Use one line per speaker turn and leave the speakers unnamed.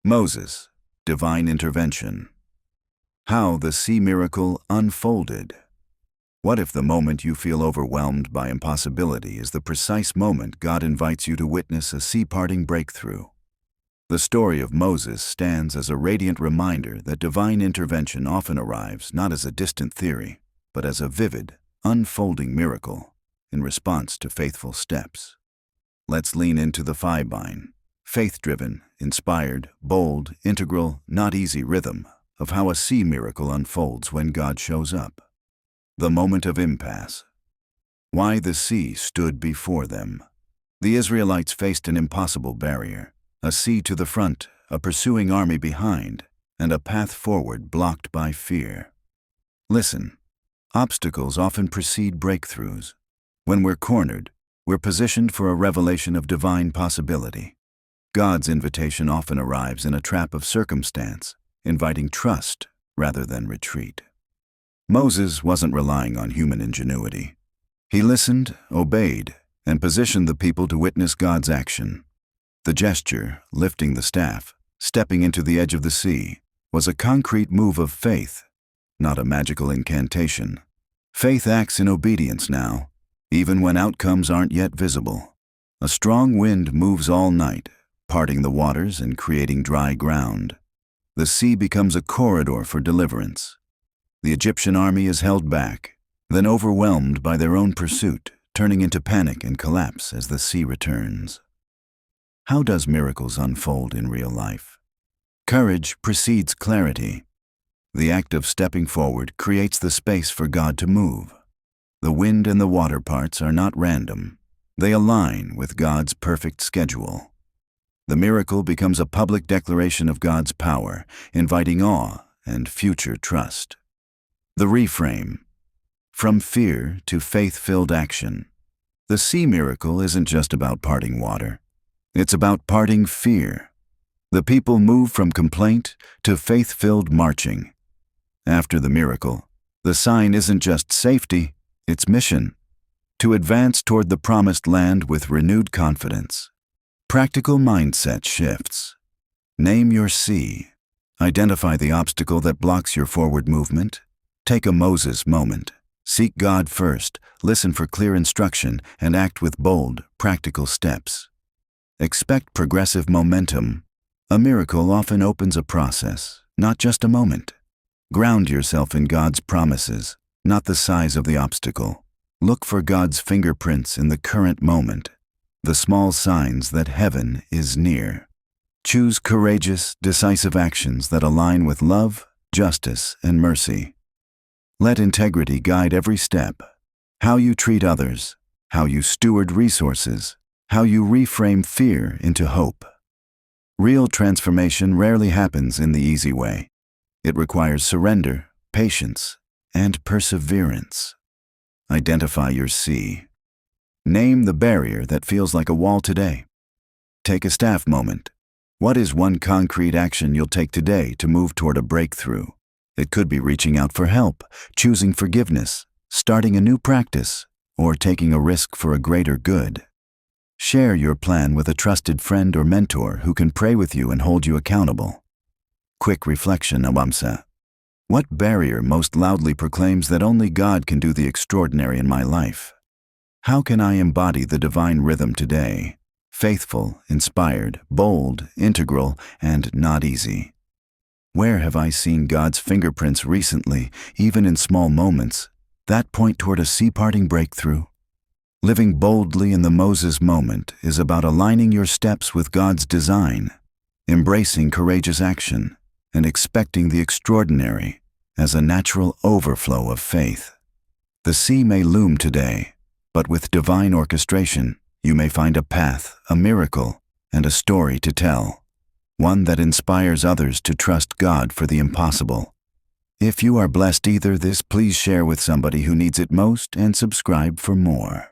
Moses, divine intervention. How the sea miracle unfolded. What if the moment you feel overwhelmed by impossibility is the precise moment God invites you to witness a sea-parting breakthrough? The story of Moses stands as a radiant reminder that divine intervention often arrives not as a distant theory, but as a vivid, unfolding miracle in response to faithful steps. Let's lean into the five-line, faith-driven, inspired, bold, integral, not easy rhythm of how a sea miracle unfolds when God shows up. The moment of impasse. Why the sea stood before them. The Israelites faced an impossible barrier, a sea to the front, a pursuing army behind, and a path forward blocked by fear. Listen, obstacles often precede breakthroughs. When we're cornered, we're positioned for a revelation of divine possibility. God's invitation often arrives in a trap of circumstance, inviting trust rather than retreat. Moses wasn't relying on human ingenuity. He listened, obeyed, and positioned the people to witness God's action. The gesture, lifting the staff, stepping into the edge of the sea, was a concrete move of faith, not a magical incantation. Faith acts in obedience now, even when outcomes aren't yet visible. A strong wind moves all night, parting the waters and creating dry ground. The sea becomes a corridor for deliverance. The Egyptian army is held back, then overwhelmed by their own pursuit, turning into panic and collapse as the sea returns. How does miracles unfold in real life? Courage precedes clarity. The act of stepping forward creates the space for God to move. The wind and the water parts are not random. They align with God's perfect schedule. The miracle becomes a public declaration of God's power, inviting awe and future trust. The reframe. From fear to faith-filled action. The sea miracle isn't just about parting water. It's about parting fear. The people move from complaint to faith-filled marching. After the miracle, the sign isn't just safety, it's mission. To advance toward the promised land with renewed confidence. Practical mindset shifts. Name your sea. Identify the obstacle that blocks your forward movement. Take a Moses moment. Seek God first, listen for clear instruction, and act with bold, practical steps. Expect progressive momentum. A miracle often opens a process, not just a moment. Ground yourself in God's promises, not the size of the obstacle. Look for God's fingerprints in the current moment, the small signs that heaven is near. Choose courageous, decisive actions that align with love, justice, and mercy. Let integrity guide every step. How you treat others, how you steward resources, how you reframe fear into hope. Real transformation rarely happens in the easy way. It requires surrender, patience, and perseverance. Identify your sea. Name the barrier that feels like a wall today. Take a staff moment. What is one concrete action you'll take today to move toward a breakthrough? It could be reaching out for help, choosing forgiveness, starting a new practice, or taking a risk for a greater good. Share your plan with a trusted friend or mentor who can pray with you and hold you accountable. Quick reflection, Awamsa. What barrier most loudly proclaims that only God can do the extraordinary in my life? How can I embody the divine rhythm today? Faithful, inspired, bold, integral, and not easy. Where have I seen God's fingerprints recently, even in small moments, that point toward a sea-parting breakthrough? Living boldly in the Moses moment is about aligning your steps with God's design, embracing courageous action, and expecting the extraordinary as a natural overflow of faith. The sea may loom today, but with divine orchestration, you may find a path, a miracle, and a story to tell, one that inspires others to trust God for the impossible. If you are blessed either this, please share with somebody who needs it most and subscribe for more.